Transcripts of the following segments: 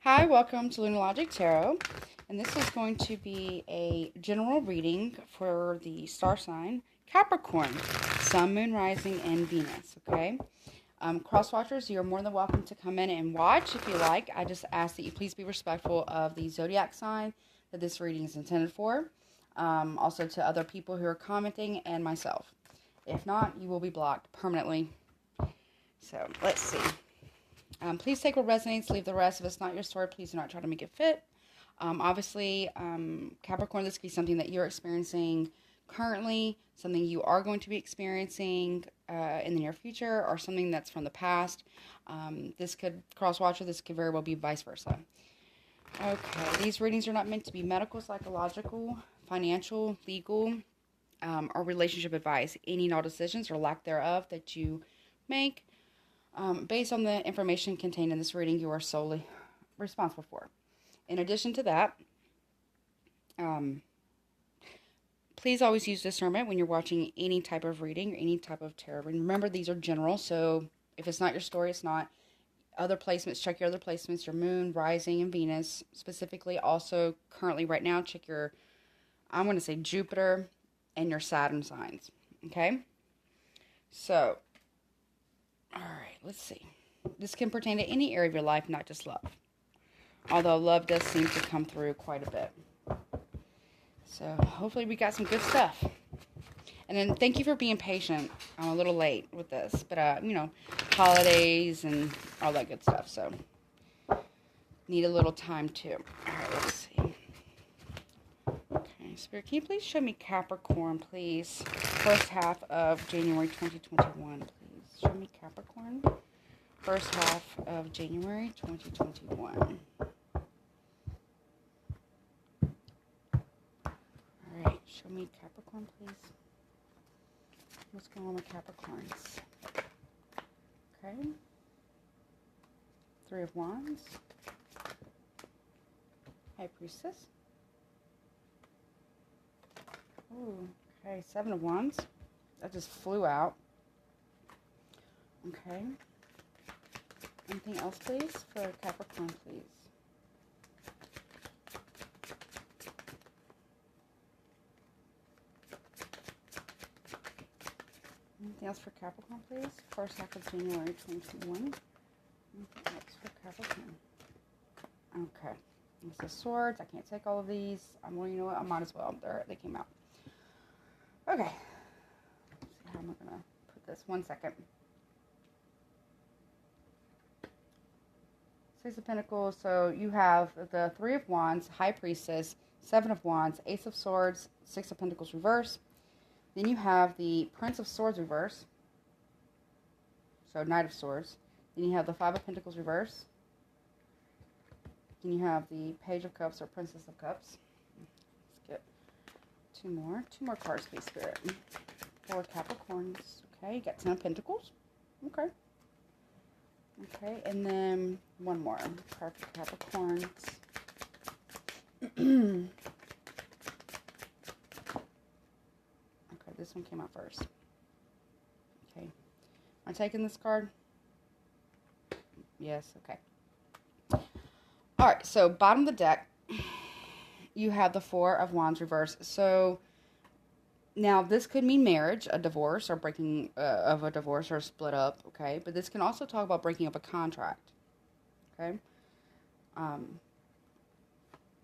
Hi, welcome to Lunologic Tarot, and this is going to be a general reading for the star sign Capricorn, Sun, Moon, Rising, and Venus, okay? Cross watchers, you're more than welcome to come in and watch if you like. I just ask that you please be respectful of the zodiac sign that this reading is intended for, also to other people who are commenting and myself. If not, you will be blocked permanently. So, let's see. Please take what resonates, leave the rest. If it's not your story, please do not try to make it fit. Obviously, Capricorn, this could be something that you're experiencing currently, something you are going to be experiencing in the near future, or something that's from the past. This could, cross-watcher, this could very well be vice versa. Okay, these readings are not meant to be medical, psychological, financial, legal, or relationship advice. Any and all decisions or lack thereof that you make based on the information contained in this reading, you are solely responsible for. In addition to that, please always use discernment when you're watching any type of reading or any type of tarot. Remember, these are general, so if it's not your story, it's not. Other placements, check your other placements, your moon, rising, and Venus. Specifically, also, currently, right now, check your, I'm going to say Jupiter and your Saturn signs. Okay? So, all right, let's see. This can pertain to any area of your life, not just love. Although love does seem to come through quite a bit. So hopefully we got some good stuff. And then thank you for being patient. I'm a little late with this. But, holidays and all that good stuff. So need a little time too. All right, let's see. Okay, Spirit, can you please show me Capricorn, please? First half of January 2021, please. Show me Capricorn. First half of January 2021. Alright, show me Capricorn, please. What's going on with Capricorns? Okay. Three of Wands. High Priestess. Ooh, okay, Seven of Wands. That just flew out. Okay. Anything else, please, for Capricorn, please? Anything else for Capricorn, please? First half of January 2021. Anything else for Capricorn? Okay. This is Swords. I can't take all of these. Well, you know what? I might as well. They came out. Okay. Let's see how am I going to put this. 1 second. Six of Pentacles, so you have the Three of Wands, High Priestess, Seven of Wands, Ace of Swords, Six of Pentacles reverse. Then you have the Prince of Swords reverse, so Knight of Swords. Then you have the Five of Pentacles reverse. Then you have the Page of Cups or Princess of Cups. Let's get two more cards, please, Spirit. For Capricorns. Okay, you got Ten of Pentacles. Okay. Okay, and then one more. Perfect Capricorns. Okay, this one came out first. Okay. Am I taking this card? Yes, okay. Alright, so bottom of the deck, you have the Four of Wands reverse. So, now, this could mean marriage, a divorce, or breaking of a divorce or a split up, okay? But this can also talk about breaking up a contract, okay?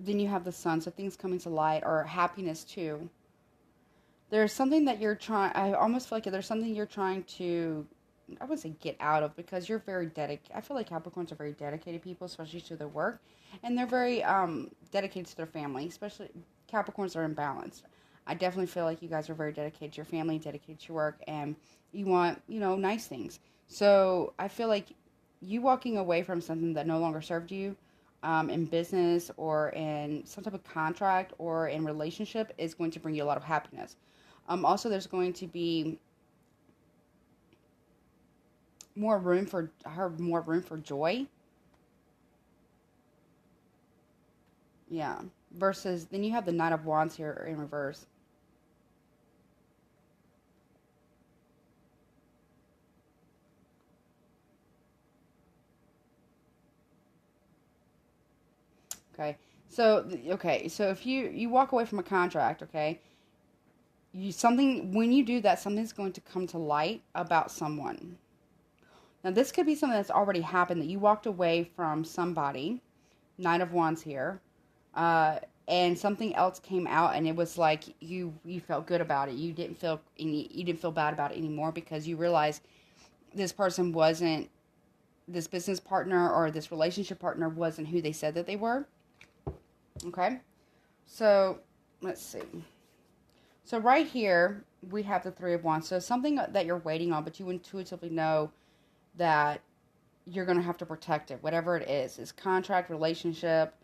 Then you have the Sun, so things coming to light, or happiness, too. There's something that you're trying, I almost feel like there's something you're trying to, I wouldn't say get out of, because you're very dedicated. I feel like Capricorns are very dedicated people, especially to their work. And they're very dedicated to their family, especially Capricorns are imbalanced. I definitely feel like you guys are very dedicated to your family, dedicated to your work, and you want, nice things. So I feel like you walking away from something that no longer served you in business or in some type of contract or in relationship is going to bring you a lot of happiness. Also, there's going to be more room for joy. Yeah. Versus, then you have the Knight of Wands here in reverse. Okay. So, so if you walk away from a contract, okay, when you do that, something's going to come to light about someone. Now, this could be something that's already happened, that you walked away from somebody, Nine of Wands here, and something else came out, and it was like you felt good about it. You didn't feel bad about it anymore, because you realized this person wasn't, this business partner or this relationship partner wasn't who they said that they were. Okay, so let's see. So right here we have the Three of Wands. So something that you're waiting on, but you intuitively know that you're going to have to protect it, whatever it is contract, relationship.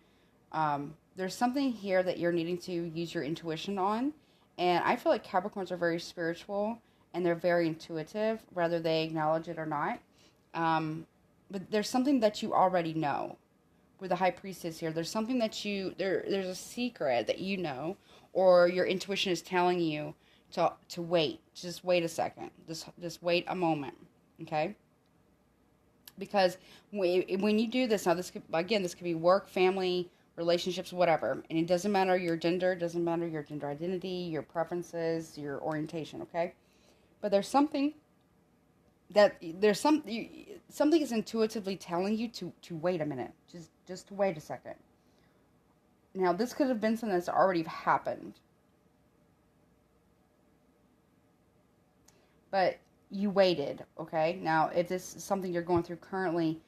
There's something here that you're needing to use your intuition on. And I feel like Capricorns are very spiritual and they're very intuitive, whether they acknowledge it or not. But there's something that you already know. With the High Priestess here, there's something that there's a secret that you know, or your intuition is telling you to wait. Just wait a second. Just wait a moment. Okay? Because when you do this, now this could be work, family, relationships, whatever, and it doesn't matter your gender, doesn't matter your gender identity, your preferences, your orientation, okay? But there's something something is intuitively telling you to wait a minute, just to wait a second. Now, this could have been something that's already happened, but you waited, okay? Now, if this is something you're going through currently,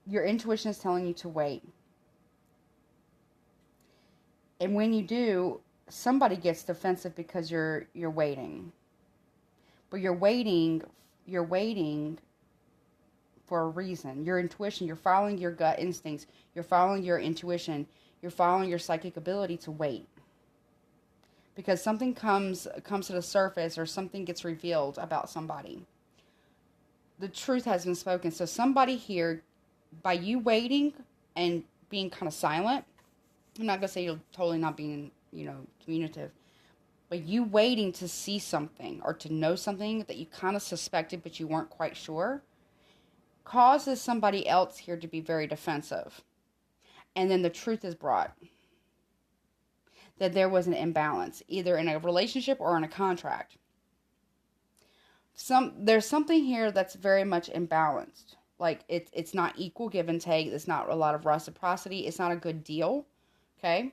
your intuition is telling you to wait. And when you do, somebody gets defensive because you're waiting. But you're waiting for a reason. Your intuition, you're following your gut instincts, you're following your intuition, you're following your psychic ability to wait. Because something comes to the surface, or something gets revealed about somebody. The truth has been spoken. So somebody here, by you waiting and being kind of silent, I'm not going to say you're totally not being, communicative, but you waiting to see something or to know something that you kind of suspected but you weren't quite sure, causes somebody else here to be very defensive. And then the truth is brought. That there was an imbalance, either in a relationship or in a contract. There's something here that's very much imbalanced. Like, it's not equal give and take. It's not a lot of reciprocity. It's not a good deal. Okay?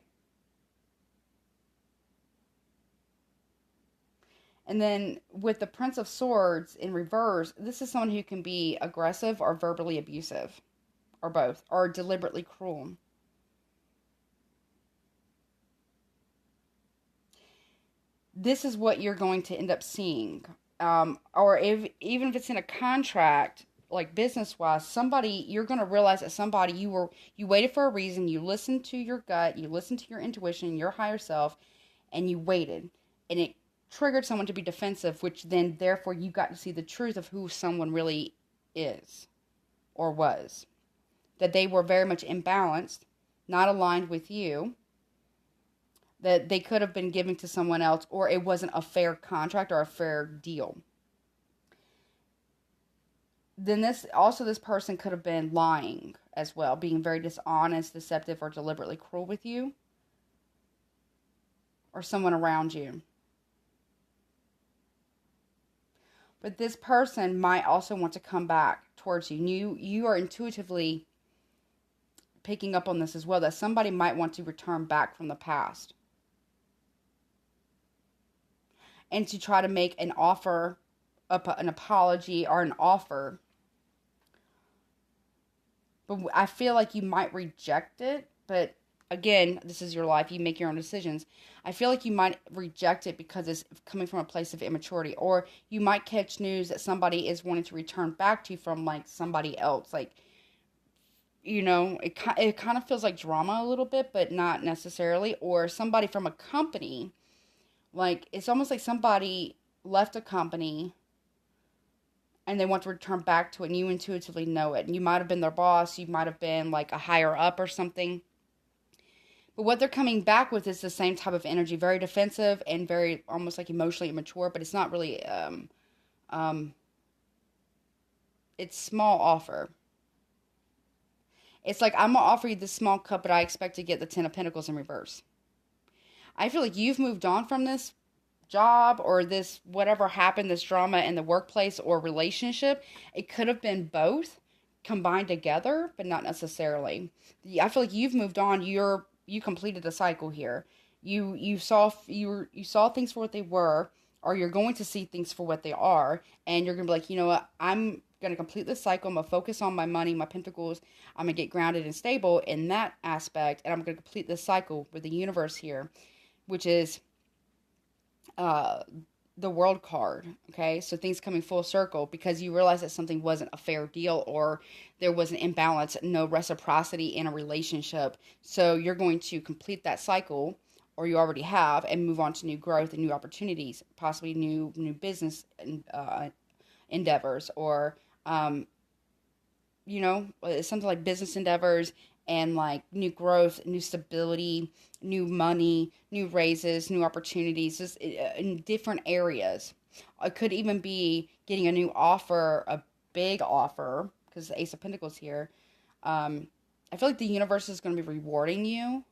And then with the Prince of Swords in reverse, this is someone who can be aggressive or verbally abusive. Or both. Or deliberately cruel. This is what you're going to end up seeing. Or even if it's in a contract, like business-wise, you're going to realize that somebody, you waited for a reason, you listened to your gut, you listened to your intuition, your higher self, and you waited. And it triggered someone to be defensive, which then, therefore, you got to see the truth of who someone really is or was. That they were very much imbalanced, not aligned with you, that they could have been giving to someone else, or it wasn't a fair contract or a fair deal. Then this person could have been lying as well, being very dishonest, deceptive, or deliberately cruel with you, or someone around you. But this person might also want to come back towards you. You are intuitively picking up on this as well, that somebody might want to return back from the past. And to try to make an offer, an apology, or an offer. But I feel like you might reject it. But again, this is your life. You make your own decisions. I feel like you might reject it because it's coming from a place of immaturity. Or you might catch news that somebody is wanting to return back to you from, like, somebody else. Like, it kind of feels like drama a little bit, but not necessarily. Or somebody from a company. Like, it's almost like somebody left a company and they want to return back to it, and you intuitively know it. And you might have been their boss, you might have been like a higher up or something. But what they're coming back with is the same type of energy, very defensive and very almost like emotionally immature, but it's not really, it's small offer. It's like, I'm going to offer you this small cup, but I expect to get the 10 of Pentacles in reverse. I feel like you've moved on from this job or this whatever happened, this drama in the workplace or relationship. It could have been both combined together, but not necessarily. I feel like you've moved on. You completed a cycle here. You saw things for what they were, or you're going to see things for what they are, and you're gonna be like, you know what, I'm gonna complete this cycle. I'm gonna focus on my money, my pentacles. I'm gonna get grounded and stable in that aspect, and I'm gonna complete this cycle with the universe here, which is the world card. Okay, so things coming full circle because you realize that something wasn't a fair deal or there was an imbalance, no reciprocity in a relationship. So you're going to complete that cycle, or you already have, and move on to new growth and new opportunities, possibly new business endeavors, or something like business endeavors and like new growth, new stability, new money, new raises, new opportunities, just in different areas. It could even be getting a new offer, a big offer, because the Ace of Pentacles here. I feel like the universe is going to be rewarding you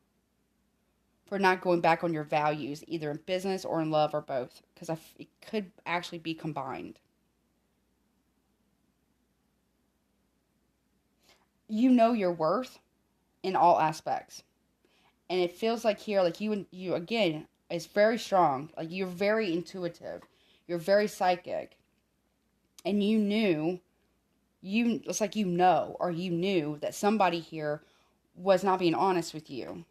for not going back on your values, either in business or in love or both, because it could actually be combined. You know your worth in all aspects. And it feels like here, like you again, is very strong. Like you're very intuitive. You're very psychic. And it's like you knew that somebody here was not being honest with you.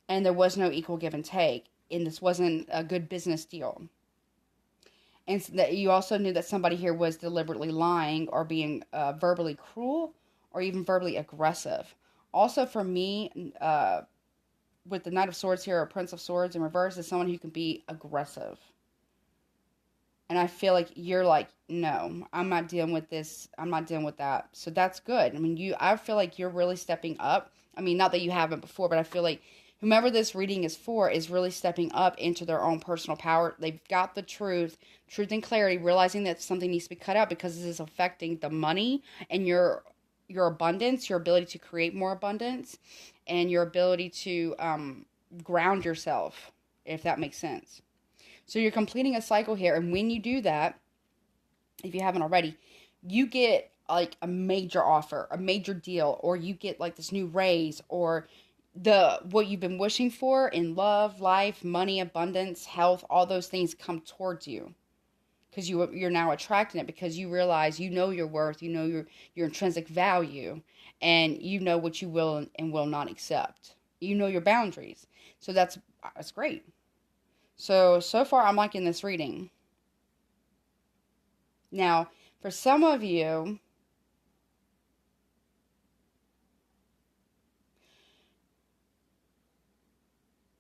And there was no equal give and take. And this wasn't a good business deal. And that you also knew that somebody here was deliberately lying or being verbally cruel or even verbally aggressive. Also, for me, with the Knight of Swords here, or Prince of Swords in reverse, is someone who can be aggressive. And I feel like you're like, no, I'm not dealing with this. I'm not dealing with that. So that's good. I mean, I feel like you're really stepping up. I mean, not that you haven't before, but I feel like whomever this reading is for is really stepping up into their own personal power. They've got the truth and clarity, realizing that something needs to be cut out because this is affecting the money and your abundance, your ability to create more abundance, and your ability to ground yourself, if that makes sense. So you're completing a cycle here, and when you do that, if you haven't already, you get like a major offer, a major deal, or you get like this new raise, or what you've been wishing for in love, life, money, abundance, health, all those things come towards you. Because you're now attracting it, because you realize you know your worth, you know your intrinsic value, and you know what you will and will not accept. You know your boundaries. So that's great. So far I'm liking this reading. Now, for some of you,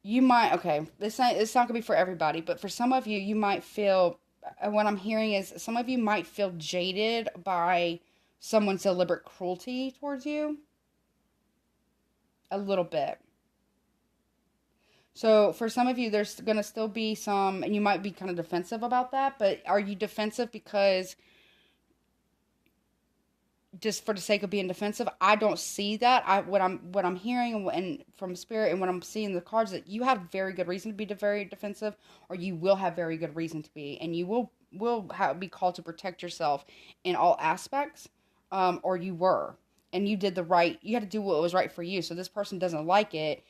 you might, okay, it's not going to be for everybody, but for some of you, you might feel, what I'm hearing is some of you might feel jaded by someone's deliberate cruelty towards you. A little bit. So for some of you, there's going to still be some, and you might be kind of defensive about that, but are you defensive because just for the sake of being defensive? I don't see that. What I'm hearing and from spirit and what I'm seeing in the cards, that you have very good reason to be very defensive, or you will have very good reason to be, and you will be called to protect yourself in all aspects, or you were, and you had to do what was right for you. So this person doesn't like it,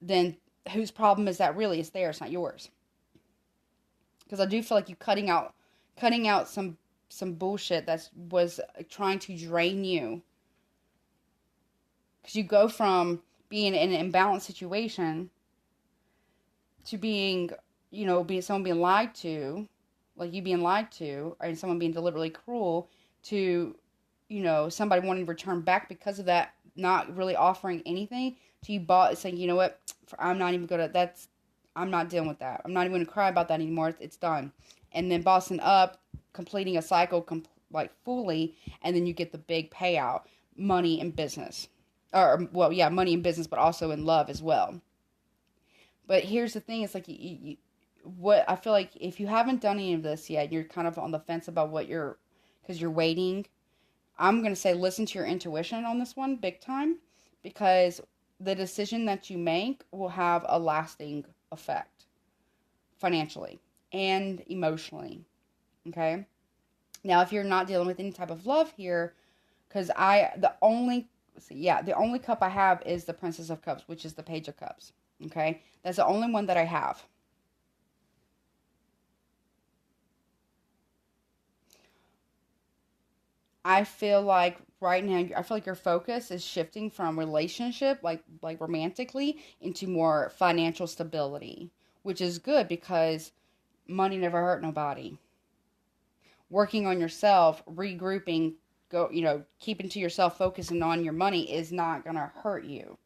then whose problem is that really? It's theirs, not yours. Because I do feel like you cutting out some bullshit that was trying to drain you. Because you go from being in an imbalanced situation to being someone being lied to, like you being lied to, or someone being deliberately cruel, to, somebody wanting to return back because of that, not really offering anything to you, saying, you know what, I'm not even I'm not dealing with that. I'm not even going to cry about that anymore. It's done. And then bossing up, completing a cycle fully, and then you get the big payout, money and business. Money and business, but also in love as well. But here's the thing, it's like, what I feel like, if you haven't done any of this yet, you're kind of on the fence about because you're waiting, I'm going to say listen to your intuition on this one big time, because the decision that you make will have a lasting effect financially and emotionally. Okay? Now, if you're not dealing with any type of love here, because the only cup I have is the Princess of Cups, which is the Page of Cups. Okay? That's the only one that I have. I feel like right now, your focus is shifting from relationship, like romantically, into more financial stability, which is good because money never hurt nobody. Working on yourself, regrouping, keeping to yourself, focusing on your money is not going to hurt you.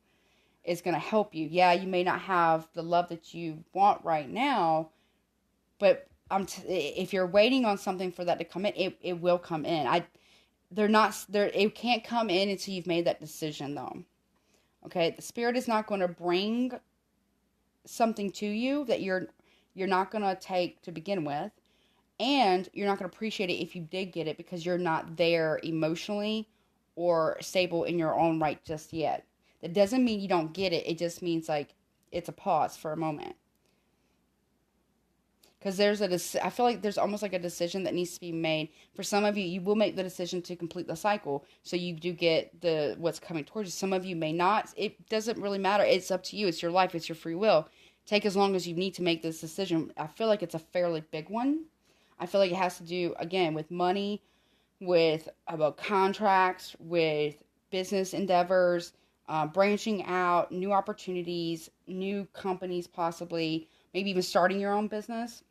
It's going to help you. Yeah, you may not have the love that you want right now, but if you're waiting on something for that to come in, it will come in. It can't come in until you've made that decision, though. Okay, the Spirit is not going to bring something to you that you're not going to take to begin with, and you're not going to appreciate it if you did get it, because you're not there emotionally or stable in your own right just yet. That doesn't mean you don't get it. It just means like it's a pause for a moment. Because I feel like there's almost like a decision that needs to be made. For some of you, you will make the decision to complete the cycle, so you do get what's coming towards you. Some of you may not. It doesn't really matter. It's up to you. It's your life. It's your free will. Take as long as you need to make this decision. I feel like it's a fairly big one. I feel like it has to do, again, with money, with about contracts, with business endeavors, branching out, new opportunities, new companies possibly, maybe even starting your own business.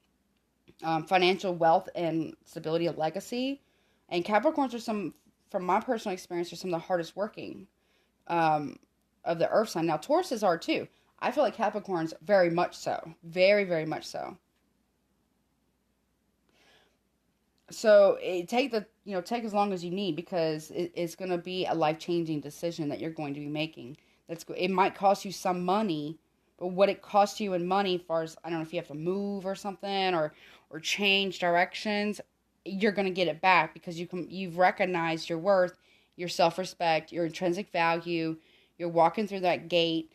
Financial wealth and stability of legacy. And Capricorns are from my personal experience, are some of the hardest working of the earth sign. Now, Tauruses are too. I feel like Capricorns very much so. Very, very much so. So take as long as you need, because it's going to be a life-changing decision that you're going to be making. It might cost you some money, but what it costs you in money, as far as, I don't know if you have to move or something, or change directions, you're going to get it back, because you've recognized your worth, your self-respect, your intrinsic value. You're walking through that gate.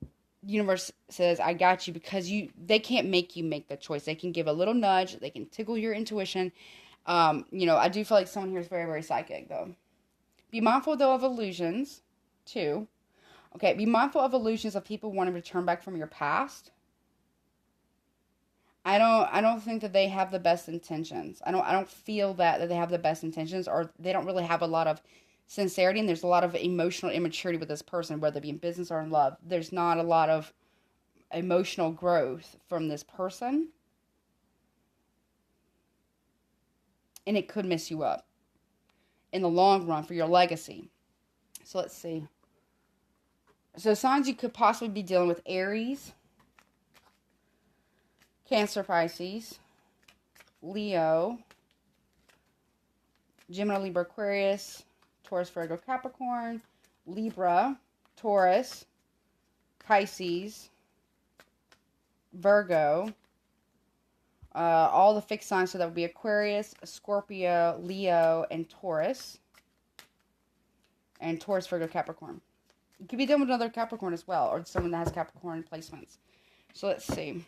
The universe says, I got you, because they can't make you make the choice. They can give a little nudge. They can tickle your intuition. I do feel like someone here is very, very psychic, though. Be mindful, though, of illusions, too. Okay, be mindful of illusions of people wanting to return back from your past. I don't think that they have the best intentions. I don't feel that they have the best intentions, or they don't really have a lot of sincerity, and there's a lot of emotional immaturity with this person, whether it be in business or in love. There's not a lot of emotional growth from this person, and it could mess you up in the long run for your legacy. So let's see. So signs you could possibly be dealing with: Aries, Cancer, Pisces, Leo, Gemini, Libra, Aquarius, Taurus, Virgo, Capricorn, Libra, Taurus, Pisces, Virgo. All the fixed signs, so that would be Aquarius, Scorpio, Leo, and Taurus. And Taurus, Virgo, Capricorn. You could be dealing with another Capricorn as well, or someone that has Capricorn placements. So let's see.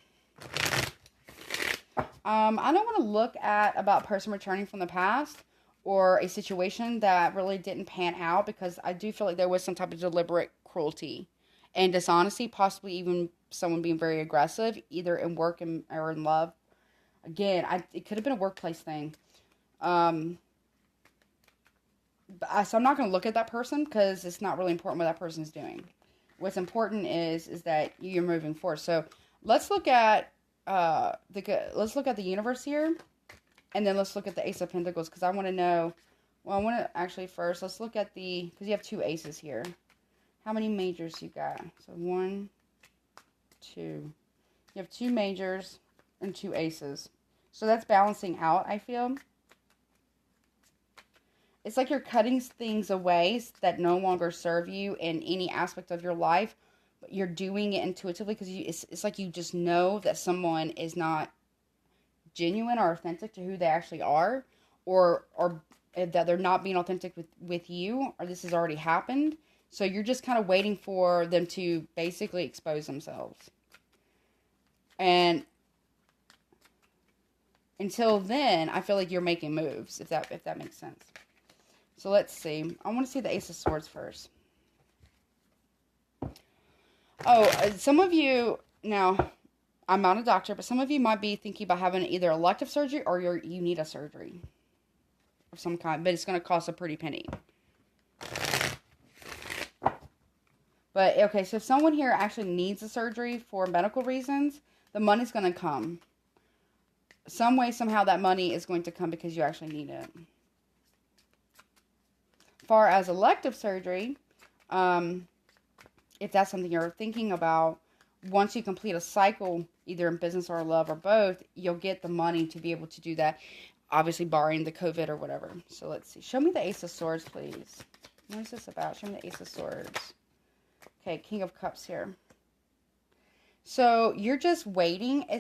I don't want to look at about a person returning from the past, or a situation that really didn't pan out, because I do feel like there was some type of deliberate cruelty and dishonesty, possibly even someone being very aggressive, either in work or in love. Again, it could have been a workplace thing. So I'm not going to look at that person, because it's not really important what that person is doing. What's important is that you're moving forward. So let's look at the universe here, and then let's look at the Ace of Pentacles, because I want to know. Well, I want to actually first let's look at because you have two aces here. How many majors you got? So 1, 2. You have 2 majors and 2 aces. So that's balancing out, I feel. It's like you're cutting things away that no longer serve you in any aspect of your life, but you're doing it intuitively, because it's like you just know that someone is not genuine or authentic to who they actually are, or that they're not being authentic with you, or this has already happened. So you're just kind of waiting for them to basically expose themselves. And until then, I feel like you're making moves, if that makes sense. So let's see. I want to see the Ace of Swords first. Oh, some of you, now, I'm not a doctor, but some of you might be thinking about having either elective surgery or you need a surgery of some kind, but it's going to cost a pretty penny. But, okay, so if someone here actually needs a surgery for medical reasons, the money's going to come. Some way, somehow, that money is going to come because you actually need it. Far as elective surgery, if that's something you're thinking about, once you complete a cycle, either in business or love or both, you'll get the money to be able to do that, obviously barring the COVID or whatever. So let's see. Show me the Ace of Swords, please. What is this about? Show me the Ace of Swords. Okay, King of Cups here. So you're just waiting. I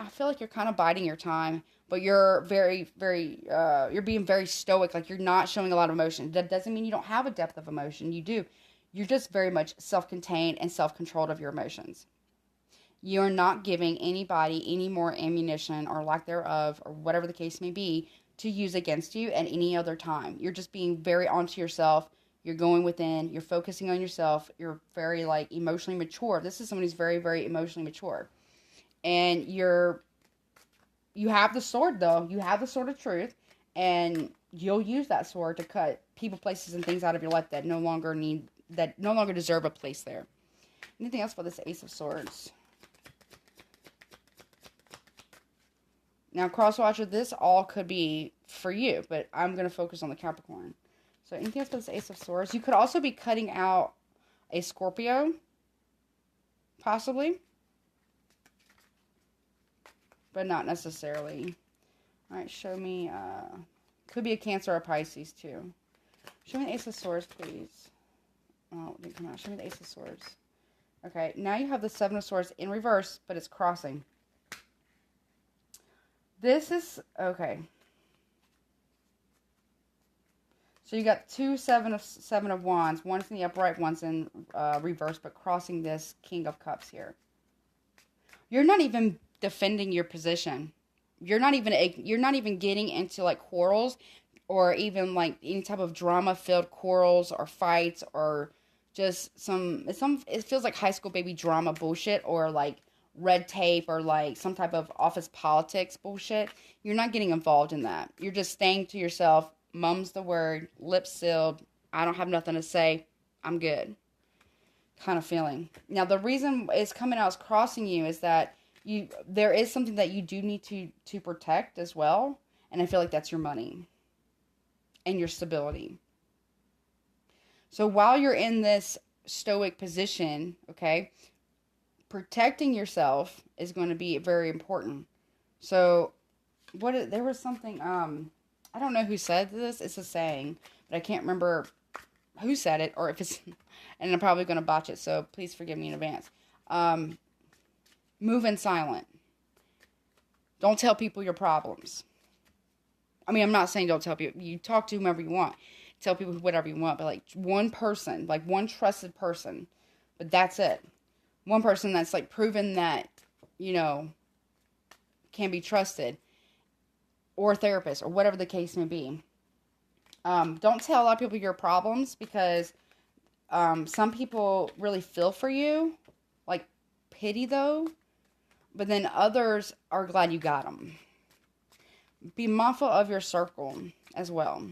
feel like you're kind of biding your time, but you're you're being very stoic. Like, you're not showing a lot of emotion. That doesn't mean you don't have a depth of emotion. You do. You're just very much self-contained and self-controlled of your emotions. You're not giving anybody any more ammunition or lack thereof, or whatever the case may be, to use against you at any other time. You're just being very onto yourself. You're going within. You're focusing on yourself. You're very, like, emotionally mature. This is someone who's very, very emotionally mature. And you have the sword, though. You have the sword of truth. And you'll use that sword to cut people, places, and things out of your life that no longer deserve a place there. Anything else for this Ace of Swords? Now, Crosswatcher, this all could be for you, but I'm going to focus on the Capricorn. So, anything else for this Ace of Swords? You could also be cutting out a Scorpio, possibly, but not necessarily. All right, show me, could be a Cancer or a Pisces, too. Show me the Ace of Swords, please. Oh, it didn't come out. Show me the Ace of Swords. Okay, now you have the Seven of Swords in reverse, but it's crossing. This is, okay. So you got two Seven of Wands. One's in the upright, one's in reverse, but crossing this King of Cups here. You're not even defending your position. You're not even getting into, like, quarrels, or even, like, any type of drama-filled quarrels or fights, or just it feels like high school baby drama bullshit, or, like, red tape, or, like, some type of office politics bullshit. You're not getting involved in that. You're just staying to yourself. Mum's the word, lips sealed. I don't have nothing to say. I'm good. Kind of feeling. Now, the reason it's coming out as crossing you is that there is something that you do need to protect as well. And I feel like that's your money and your stability. So while you're in this stoic position, okay, protecting yourself is going to be very important. So there was something, I don't know who said this. It's a saying, but I can't remember who said it, or if it's, and I'm probably going to botch it, so please forgive me in advance. Move in silent. Don't tell people your problems. I mean, I'm not saying don't tell people. You talk to whomever you want. Tell people whatever you want, but, like, one person, like, one trusted person, but that's it. One person that's, like, proven that, can be trusted, or a therapist, or whatever the case may be. Don't tell a lot of people your problems, because some people really feel for you, like, pity, though, but then others are glad you got them. Be mindful of your circle as well.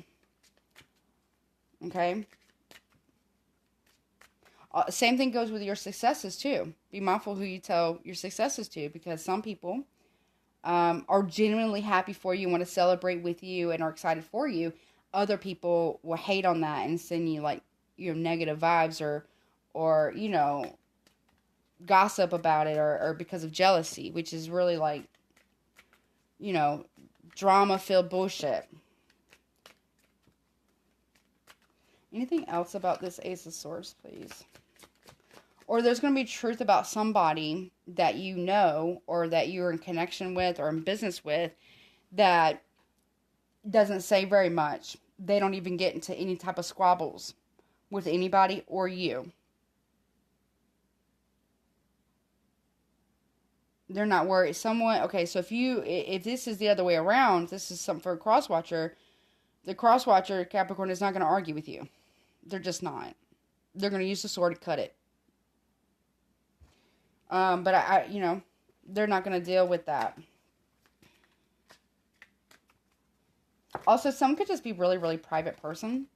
Okay? Same thing goes with your successes, too. Be mindful who you tell your successes to, because some people are genuinely happy for you, want to celebrate with you, and are excited for you. Other people will hate on that and send you, like, negative vibes, or gossip about it, or because of jealousy, which is really, like, drama-filled bullshit. Anything else about this Ace of Swords, please? Or there's going to be truth about somebody that you know, or that you're in connection with, or in business with, that doesn't say very much. they don't even get into any type of squabbles with anybody or you. They're not worried. Okay, so if this is the other way around, this is something for a cross-watcher. The cross-watcher, Capricorn, is not going to argue with you. They're just not. They're going to use the sword to cut it. But they're not going to deal with that. Also, some could just be really, really private person.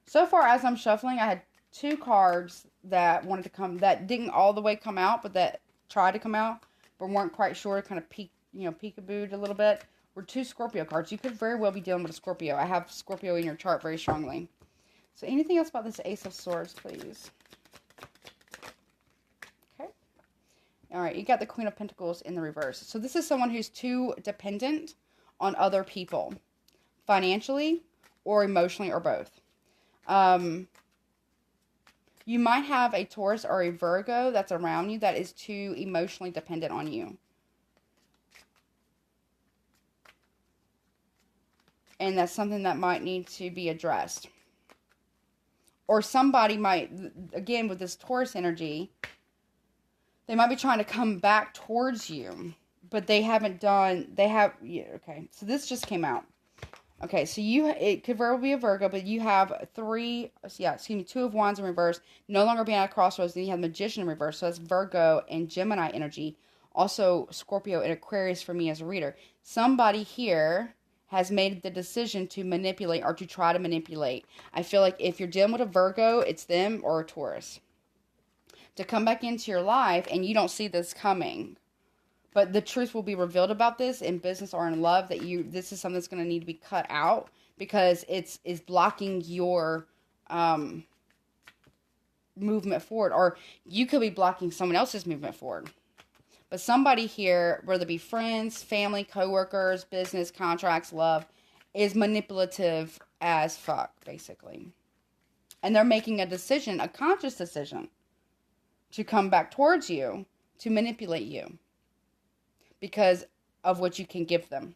So far, as I'm shuffling, I had 2 cards that wanted to come, that didn't all the way come out, but that tried to come out, but weren't quite sure, kind of peekabooed a little bit, were 2 Scorpio cards. You could very well be dealing with a Scorpio. I have Scorpio in your chart very strongly. So anything else about this Ace of Swords, please? Okay. All right, you got the Queen of Pentacles in the reverse. So this is someone who's too dependent on other people, financially or emotionally or both. You might have a Taurus or a Virgo that's around you that is too emotionally dependent on you. And that's something that might need to be addressed. Or somebody might, again, with this Taurus energy, they might be trying to come back towards you, but they haven't done, okay, so this just came out. Okay, so it could very well be a Virgo, but you have 2 of Wands in reverse, no longer being at a crossroads, then you have Magician in reverse, so that's Virgo and Gemini energy, also Scorpio and Aquarius for me as a reader. Somebody here has made the decision to manipulate or to try to manipulate. I feel like if you're dealing with a Virgo, it's them or a Taurus. To come back into your life and you don't see this coming. But the truth will be revealed about this in business or in love, that this is something that's going to need to be cut out because it's blocking your movement forward. Or you could be blocking someone else's movement forward. But somebody here, whether it be friends, family, coworkers, business, contracts, love, is manipulative as fuck, basically. And they're making a decision, a conscious decision, to come back towards you, to manipulate you. Because of what you can give them.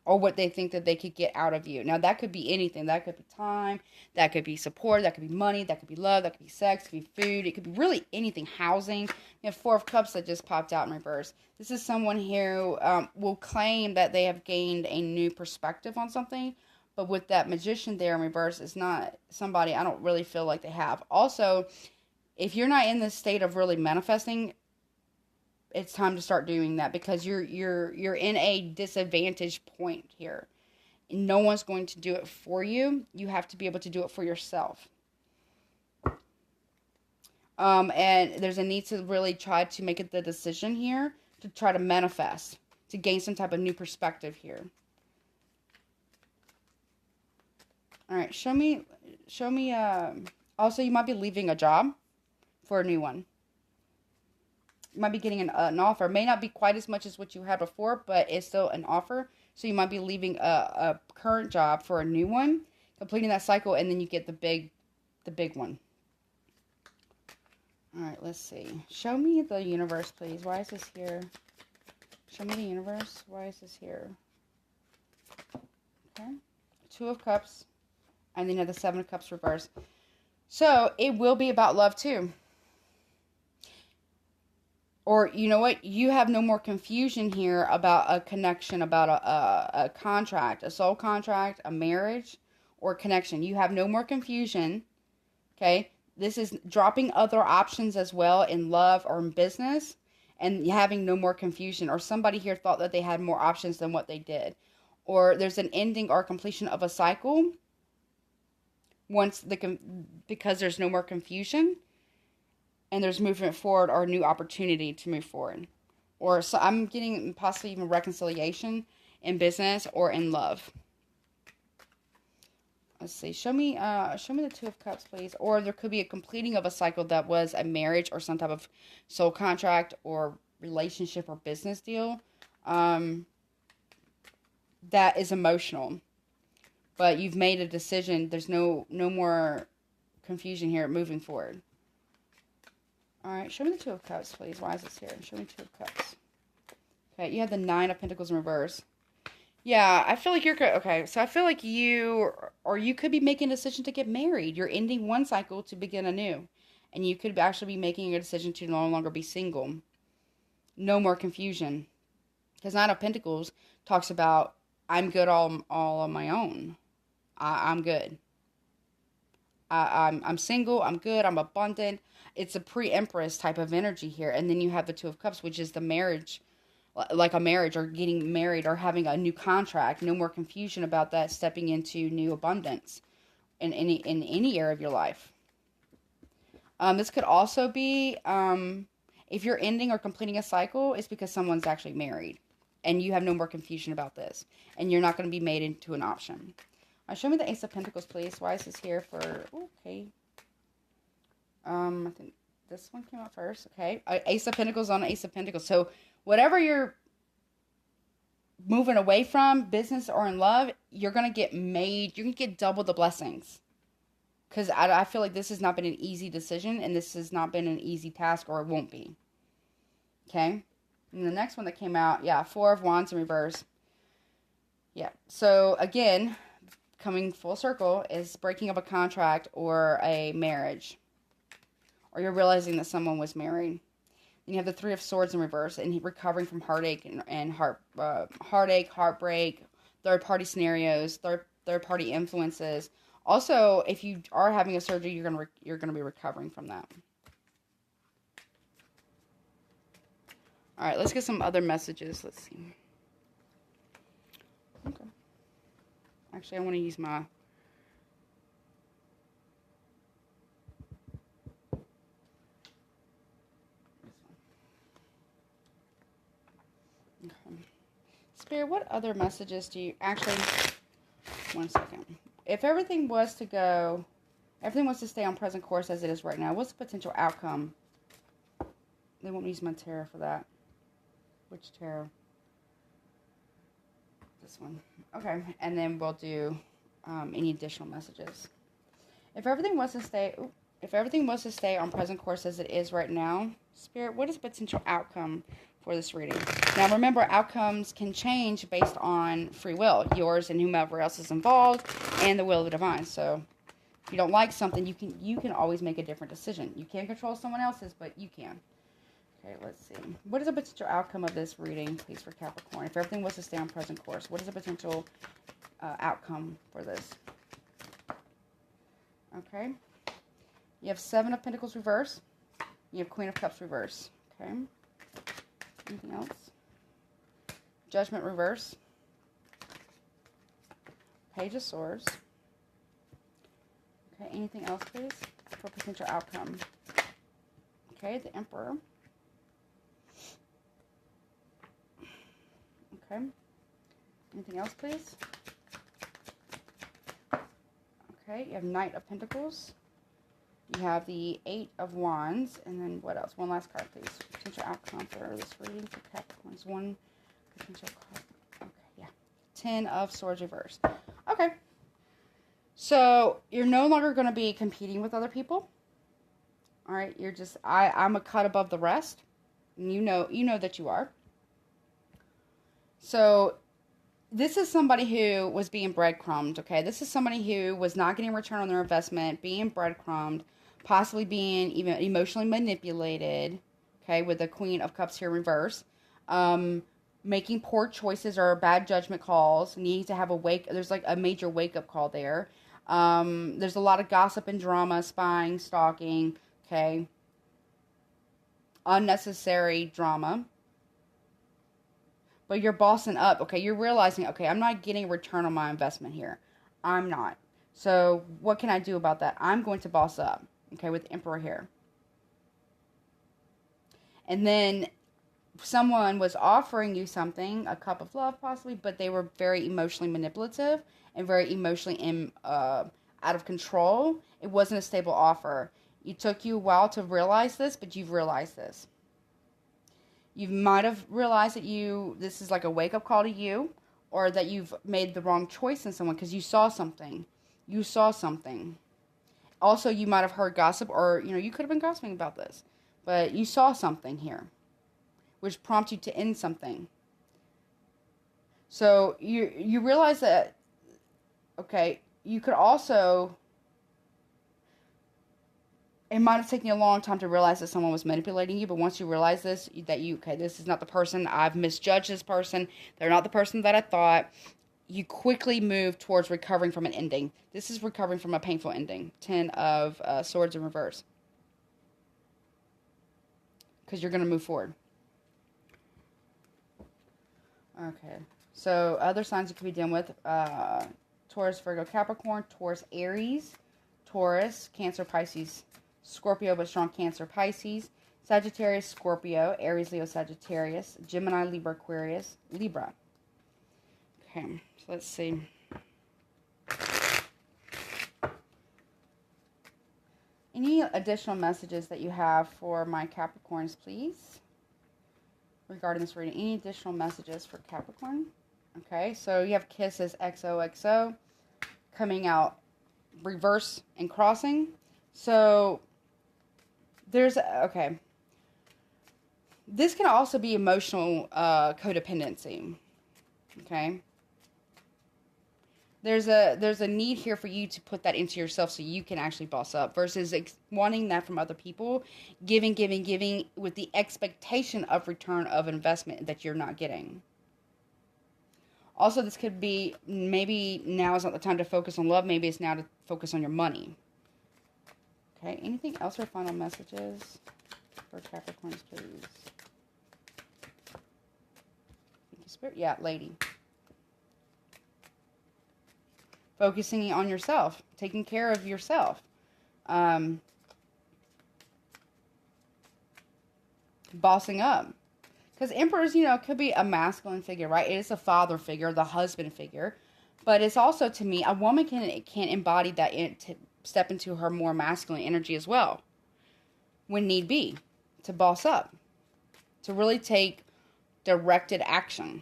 Or what they think that they could get out of you. Now, that could be anything. That could be time. That could be support. That could be money. That could be love. That could be sex. It could be food. It could be really anything. Housing. You have 4 of Cups that just popped out in reverse. This is someone who will claim that they have gained a new perspective on something. But with that Magician there in reverse, it's not somebody I don't really feel like they have. Also, if you're not in this state of really manifesting, it's time to start doing that because you're in a disadvantage point here. No one's going to do it for you. You have to be able to do it for yourself. And there's a need to really try to make it the decision here to try to manifest, to gain some type of new perspective here. All right, show me, also you might be leaving a job for a new one. You might be getting an offer. May not be quite as much as what you had before, but it's still an offer. So you might be leaving a current job for a new one, completing that cycle, and then you get the big one. All right, let's see. Show me the universe, please. Why is this here? Show me the universe. Why is this here? Okay. 2 of Cups, and then you have the 7 of Cups reverse. So it will be about love too. Or, you know what? You have no more confusion here about a connection, about a contract, a soul contract, a marriage, or connection. You have no more confusion, okay? This is dropping other options as well in love or in business and having no more confusion. Or somebody here thought that they had more options than what they did. Or there's an ending or completion of a cycle because there's no more confusion. And there's movement forward or a new opportunity to move forward. Or so I'm getting possibly even reconciliation in business or in love. Let's see. Show me the 2 of Cups, please. Or there could be a completing of a cycle that was a marriage or some type of soul contract or relationship or business deal. That is emotional. But you've made a decision. There's no more confusion here moving forward. All right, show me the 2 of Cups, please. Why is this here? Show me 2 of Cups. Okay, you have the 9 of Pentacles in reverse. Yeah, I feel like you're okay. So I feel like you could be making a decision to get married. You're ending one cycle to begin a new, and you could actually be making a decision to no longer be single. No more confusion, because Nine of Pentacles talks about I'm good all on my own. I'm good. I'm single. I'm good. I'm abundant. It's a pre-empress type of energy here, and then you have the Two of Cups, which is the marriage, like a marriage or getting married or having a new contract. No more confusion about that. Stepping into new abundance in any area of your life. This could also be if you're ending or completing a cycle, it's because someone's actually married, and you have no more confusion about this, and you're not going to be made into an option. Show me the Ace of Pentacles, please. Why is this here for? Okay. I think this one came out first. Okay. Ace of Pentacles on Ace of Pentacles. So whatever you're moving away from, business or in love, you're going to get made. You're going to get double the blessings. Because I feel like this has not been an easy decision, and this has not been an easy task, or it won't be. Okay. And the next one that came out, yeah, Four of Wands in reverse. Yeah. So again, coming full circle is breaking up a contract or a marriage, or you're realizing that someone was married. Then you have the Three of Swords in reverse, and recovering from heartache and heartache, heartbreak, third party scenarios, third party influences. Also, if you are having a surgery, you're gonna be recovering from that. All right, let's get some other messages. Let's see. Okay. Actually, I want to use my... Okay. Spirit, what other messages do you... Actually, one second. If everything was to stay on present course as it is right now, what's the potential outcome? They won't use my tarot for that. Which tarot? This one. Okay, and then we'll do any additional messages. If everything was to stay on present course as it is right now, Spirit, what is the potential outcome for this reading? Now, remember, outcomes can change based on free will, yours and whomever else is involved, and the will of the divine. So, if you don't like something, you can always make a different decision. You can't control someone else's, but you can. Okay, let's see. What is the potential outcome of this reading, please, for Capricorn? If everything was to stay on present course, what is the potential outcome for this? Okay. You have Seven of Pentacles reverse. You have Queen of Cups reverse. Okay. Anything else? Judgment reverse. Page of Swords. Okay, anything else, please, for potential outcome? Okay, the Emperor. Okay. Anything else, please? Okay, you have Knight of Pentacles. You have the Eight of Wands. And then what else? One last card, please. Potential outcome for this reading for Capricorns. One potential card. Okay, yeah. Ten of Swords reversed. Okay. So, you're no longer going to be competing with other people. All right? You're just, I'm a cut above the rest. And you know that you are. So, this is somebody who was being breadcrumbed, okay? This is somebody who was not getting a return on their investment, being breadcrumbed, possibly being even emotionally manipulated, okay, with the Queen of Cups here reverse, making poor choices or bad judgment calls, needing to have there's like a major wake-up call there. There's a lot of gossip and drama, spying, stalking, okay? Unnecessary drama. But you're bossing up, okay? You're realizing, okay, I'm not getting a return on my investment here. I'm not. So what can I do about that? I'm going to boss up, okay, with the Emperor here. And then someone was offering you something, a cup of love possibly, but they were very emotionally manipulative and very emotionally out of control. It wasn't a stable offer. It took you a while to realize this, but you've realized this. You might have realized that this is like a wake-up call to you, or that you've made the wrong choice in someone because you saw something. You saw something. Also, you might have heard gossip, or, you could have been gossiping about this. But you saw something here, which prompted you to end something. So you realize that, okay, you could also, it might have taken you a long time to realize that someone was manipulating you, but once you realize this, that okay, this is not the person, I've misjudged this person, they're not the person that I thought, you quickly move towards recovering from an ending. This is recovering from a painful ending. 10 of Swords in reverse. Because you're going to move forward. Okay. So, other signs you could be dealing with. Taurus, Virgo, Capricorn. Taurus, Aries. Taurus, Cancer, Pisces. Scorpio, but strong Cancer, Pisces. Sagittarius, Scorpio. Aries, Leo, Sagittarius. Gemini, Libra, Aquarius. Libra. Okay. So, let's see. Any additional messages that you have for my Capricorns, please? Regarding this reading, any additional messages for Capricorn? Okay, so you have Kisses XOXO coming out reverse and crossing. So there's, okay. This can also be emotional codependency. Okay. There's a need here for you to put that into yourself so you can actually boss up versus wanting that from other people, giving with the expectation of return of investment that you're not getting. Also, this could be maybe now is not the time to focus on love. Maybe it's now to focus on your money. Okay, anything else for final messages for Capricorns, please? Thank you, Spirit. Yeah, lady. Focusing on yourself, taking care of yourself. Bossing up. Because emperors, could be a masculine figure, right? It is a father figure, the husband figure. But it's also, to me, a woman can embody that to step into her more masculine energy as well. When need be. To boss up. To really take directed action.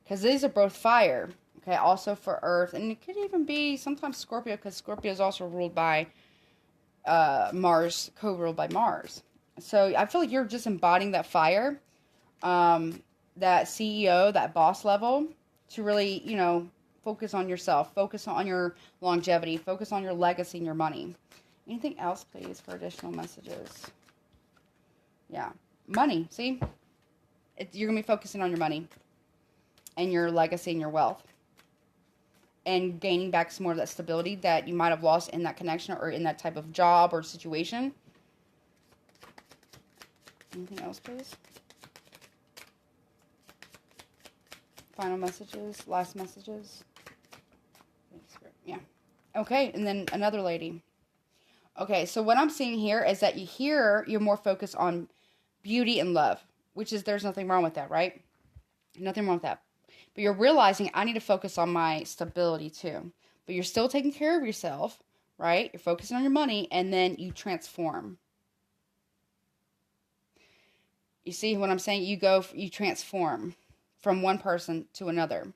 Because these are both fire. Okay, also for Earth, and it could even be sometimes Scorpio, because Scorpio is also ruled by Mars, co-ruled by Mars. So I feel like you're just embodying that fire, that CEO, that boss level, to really, focus on yourself, focus on your longevity, focus on your legacy and your money. Anything else, please, for additional messages? Yeah, money, see? You're going to be focusing on your money and your legacy and your wealth. And gaining back some more of that stability that you might have lost in that connection or in that type of job or situation. Anything else, please? Final messages, last messages. Yeah. Okay, and then another lady. Okay, so what I'm seeing here is that you're more focused on beauty and love, which is, there's nothing wrong with that, right? Nothing wrong with that. But you're realizing I need to focus on my stability too. But you're still taking care of yourself, right? You're focusing on your money, and then you transform. You see what I'm saying? You transform from one person to another.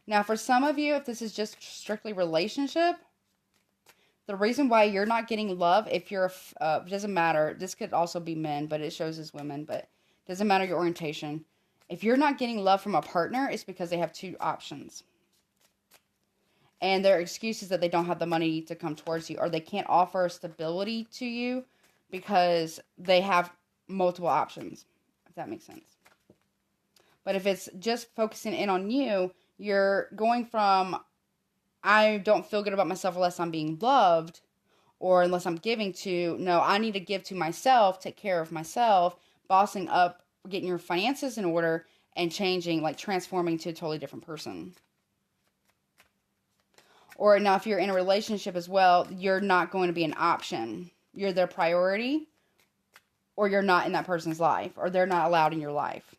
Now, for some of you, if this is just strictly relationship, the reason why you're not getting love, if you're, doesn't matter, this could also be men, but it shows as women, but doesn't matter your orientation. If you're not getting love from a partner, it's because they have two options. And their excuse is that they don't have the money to come towards you, or they can't offer stability to you because they have multiple options, if that makes sense. But if it's just focusing in on you, you're going from, I don't feel good about myself unless I'm being loved, or unless I'm giving, to, no, I need to give to myself, take care of myself, bossing up, getting your finances in order, and changing, like transforming to a totally different person. Or now if you're in a relationship as well, you're not going to be an option. You're their priority, or you're not in that person's life, or they're not allowed in your life.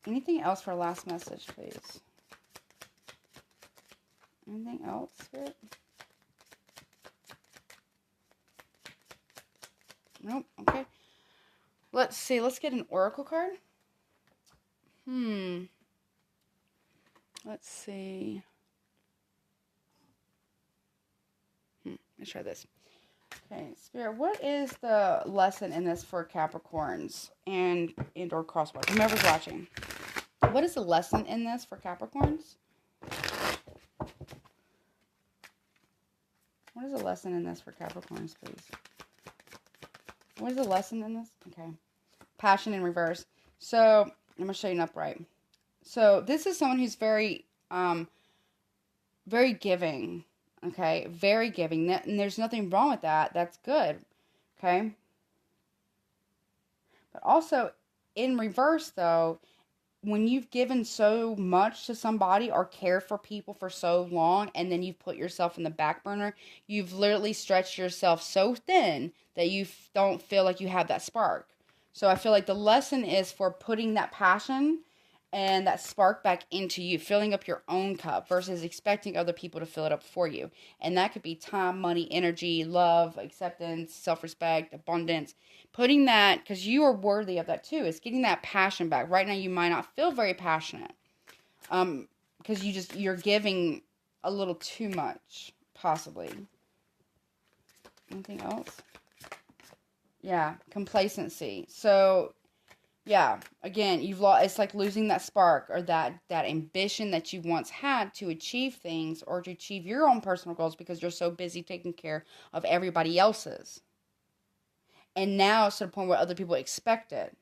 Anything else for a last message, please? Anything else, Spirit? Nope. Okay. Let's see. Let's get an oracle card. Let's see. Let's try this. Okay, Spirit, what is the lesson in this for Capricorns and or crosswatch? Whomever's watching. What is the lesson in this for Capricorns? What is the lesson in this for Capricorns, please? What is the lesson in this? Okay. Passion in reverse. So, I'm going to show you an upright. So, this is someone who's very giving. Okay? Very giving. And there's nothing wrong with that. That's good. Okay? But also, in reverse, though, when you've given so much to somebody or cared for people for so long and then you've put yourself in the back burner, you've literally stretched yourself so thin that you don't feel like you have that spark. So I feel like the lesson is for putting that passion and that spark back into you, filling up your own cup versus expecting other people to fill it up for you. And that could be time, money, energy, love, acceptance, self-respect, abundance. Putting that, because you are worthy of that too, is getting that passion back. Right now you might not feel very passionate because you're giving a little too much, possibly. Anything else? Yeah, complacency. So, yeah, again, you've lost. It's like losing that spark or that ambition that you once had to achieve things or to achieve your own personal goals because you're so busy taking care of everybody else's. And now it's to the point where other people expect it.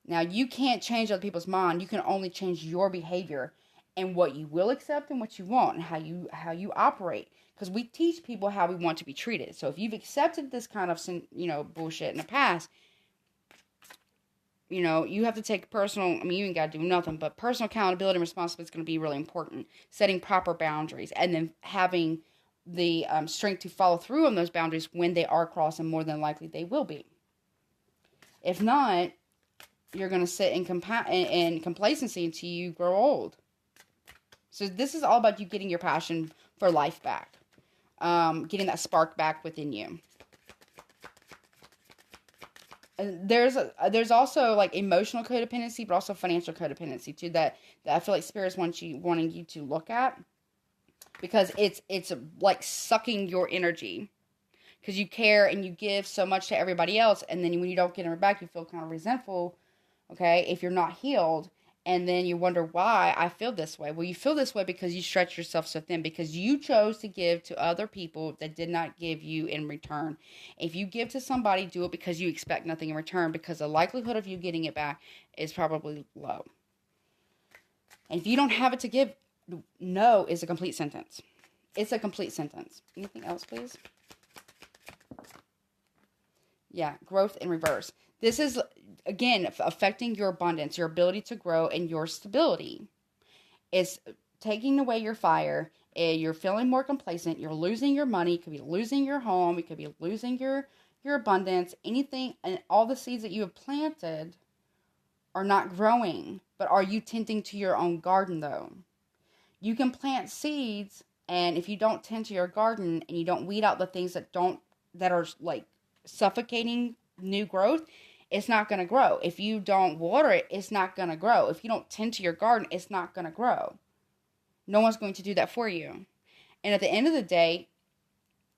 Now, you can't change other people's mind. You can only change your behavior and what you will accept and what you won't and how you operate. Because we teach people how we want to be treated. So if you've accepted this kind of, bullshit in the past, you have to take personal, you ain't got to do nothing, but personal accountability and responsibility is going to be really important. Setting proper boundaries and then having the strength to follow through on those boundaries when they are crossed, and more than likely they will be. If not, you're going to sit in complacency until you grow old. So this is all about you getting your passion for life back. Getting that spark back within you. And there's also like emotional codependency, but also financial codependency too that I feel like Spirit's wanting you to look at, because it's like sucking your energy, because you care and you give so much to everybody else, and then when you don't get it back, you feel kind of resentful. Okay, if you're not healed. And then you wonder why I feel this way. Well, you feel this way because you stretch yourself so thin. Because you chose to give to other people that did not give you in return. If you give to somebody, do it because you expect nothing in return. Because the likelihood of you getting it back is probably low. And if you don't have it to give, no is a complete sentence. It's a complete sentence. Anything else, please? Yeah, growth in reverse. This is, again, affecting your abundance, your ability to grow, and your stability. It's taking away your fire. You're feeling more complacent. You're losing your money. You could be losing your home. You could be losing your abundance. Anything, and all the seeds that you have planted are not growing. But are you tending to your own garden, though? You can plant seeds, and if you don't tend to your garden and you don't weed out the things that are like suffocating new growth, it's not going to grow. If you don't water it, it's not going to grow. If you don't tend to your garden, it's not going to grow. No one's going to do that for you. And at the end of the day,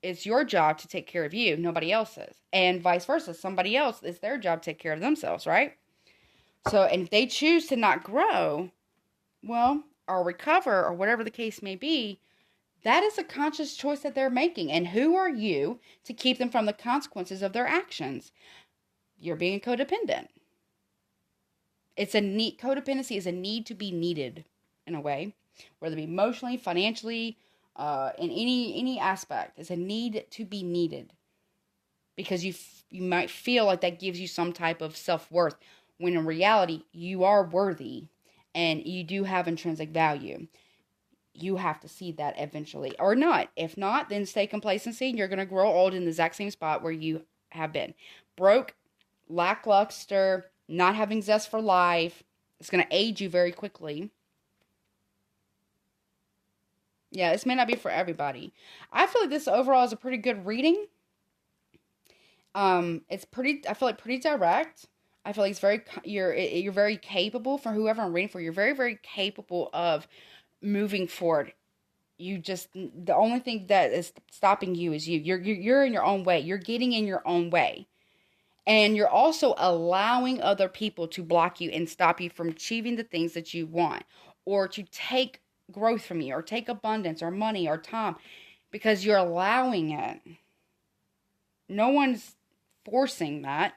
it's your job to take care of you, nobody else's. And vice versa, somebody else, it's their job to take care of themselves, right? So, and if they choose to not grow, well, or recover, or whatever the case may be, that is a conscious choice that they're making. And who are you to keep them from the consequences of their actions? You're being codependent. Codependency is a need to be needed in a way, whether it be emotionally, financially, in any aspect. It's a need to be needed, because you might feel like that gives you some type of self-worth, when in reality you are worthy and you do have intrinsic value. You have to see that eventually, or not. If not, then stay complacency, and you're going to grow old in the exact same spot where you have been. Broke, lackluster, not having zest for life. It's going to age you very quickly. Yeah, this may not be for everybody. I feel like this overall is a pretty good reading. I feel like pretty direct. I feel like you're very capable, for whoever I'm reading for. You're very, very capable of moving forward the only thing that is stopping you is you. You're in your own way. You're getting in your own way. And you're also allowing other people to block you and stop you from achieving the things that you want, or to take growth from you, or take abundance or money or time, because you're allowing it. No one's forcing that.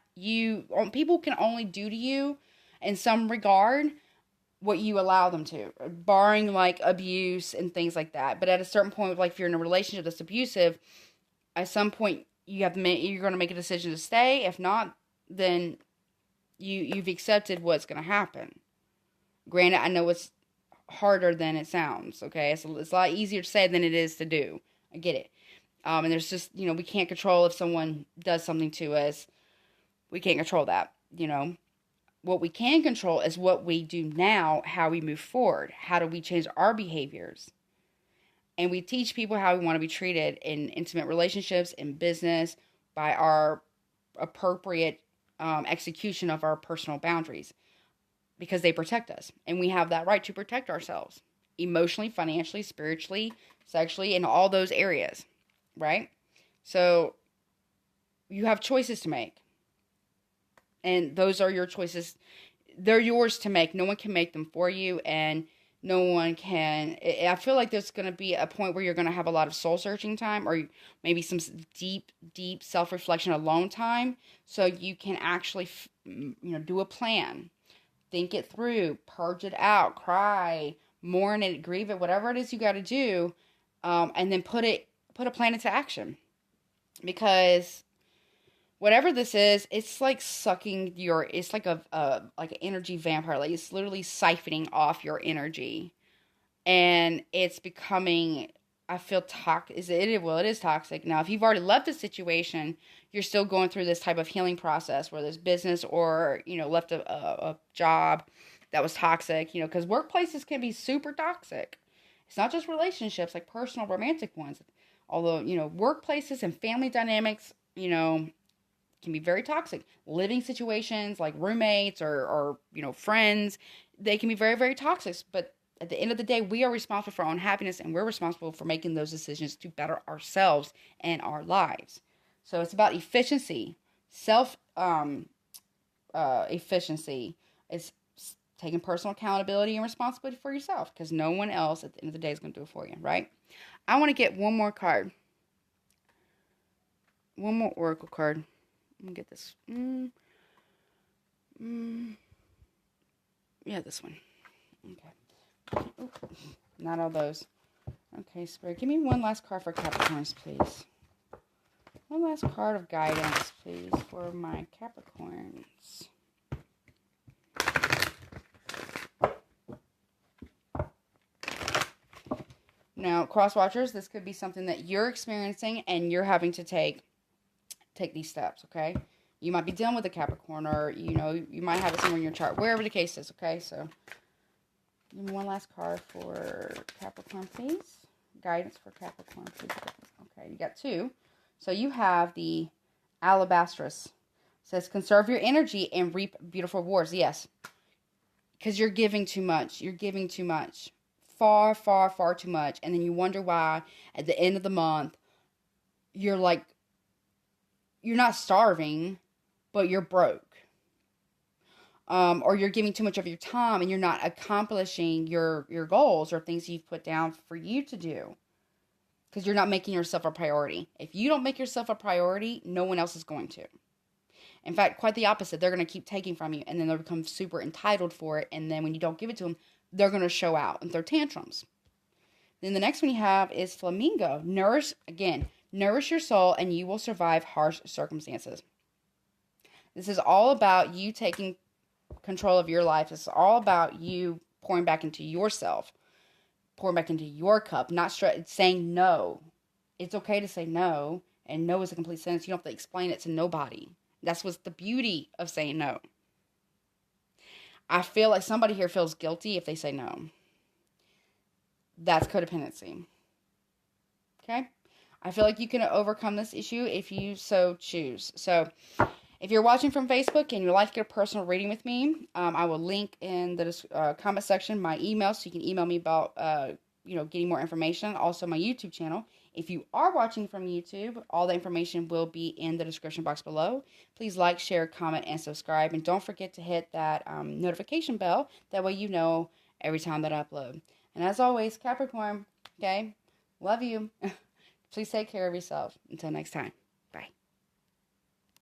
People can only do to you in some regard what you allow them to, barring like abuse and things like that. But at a certain point, like if you're in a relationship that's abusive, at some point you're going to make a decision to stay. If not, then you've accepted what's going to happen. Granted, I know it's harder than it sounds. Okay, it's a lot easier to say than it is to do. I get it. And there's just, we can't control if someone does something to us. We can't control that. What we can control is what we do now, how we move forward. How do we change our behaviors? And we teach people how we want to be treated in intimate relationships, in business, by our appropriate execution of our personal boundaries, because they protect us. And we have that right to protect ourselves emotionally, financially, spiritually, sexually, in all those areas, right? So you have choices to make. And those are your choices. They're yours to make. No one can make them for you, and no one can. I feel like there's going to be a point where you're going to have a lot of soul-searching time, or maybe some deep, deep self-reflection alone time, so you can actually, do a plan. Think it through. Purge it out. Cry. Mourn it. Grieve it. Whatever it is you got to do, and then put a plan into action. Because whatever this is, it's like sucking it's like like an energy vampire. Like it's literally siphoning off your energy. And it's becoming, I feel toxic. It is toxic. Now, if you've already left the situation, you're still going through this type of healing process, whether it's business or, left a job that was toxic, because workplaces can be super toxic. It's not just relationships, like personal, romantic ones. Although, workplaces and family dynamics, can be very toxic. Living situations like roommates or friends, they can be very, very toxic. But at the end of the day, we are responsible for our own happiness, and we're responsible for making those decisions to better ourselves and our lives. So it's about efficiency, efficiency. It's taking personal accountability and responsibility for yourself, because no one else at the end of the day is going to do it for you, right? I want to get one more card. One more oracle card. Let me get this. Yeah, this one. Okay. Ooh, not all those. Okay, Spirit, give me one last card for Capricorns, please. One last card of guidance, please, for my Capricorns. Now, cross watchers, this could be something that you're experiencing and you're having to take these steps, okay? You might be dealing with a Capricorn, or, you might have it somewhere in your chart, wherever the case is, okay? So, give me one last card for Capricorn, please. Guidance for Capricorn, please. Okay, you got two. So, you have the Alabastrus. It says, conserve your energy and reap beautiful rewards. Yes, because you're giving too much. You're giving too much. Far, far, far too much. And then you wonder why, at the end of the month, you're not starving, but you're broke. Or you're giving too much of your time and you're not accomplishing your goals or things you've put down for you to do. Because you're not making yourself a priority. If you don't make yourself a priority, no one else is going to. In fact, quite the opposite. They're going to keep taking from you, and then they'll become super entitled for it. And then when you don't give it to them, they're going to show out and throw tantrums. Then the next one you have is Flamingo. Nourish your soul and you will survive harsh circumstances. This is all about you taking control of your life. It's all about you pouring back into yourself, pouring back into your cup, not saying no. It's okay to say no, and no is a complete sentence. You don't have to explain it to nobody. That's what's the beauty of saying no. I feel like somebody here feels guilty if they say no. That's codependency. Okay? I feel like you can overcome this issue if you so choose. So, if you're watching from Facebook and you'd like to get a personal reading with me, I will link in the comment section my email, so you can email me about, getting more information. Also, my YouTube channel. If you are watching from YouTube, all the information will be in the description box below. Please like, share, comment, and subscribe. And don't forget to hit that notification bell. That way you know every time that I upload. And as always, Capricorn, okay, love you. Please take care of yourself. Until next time. Bye.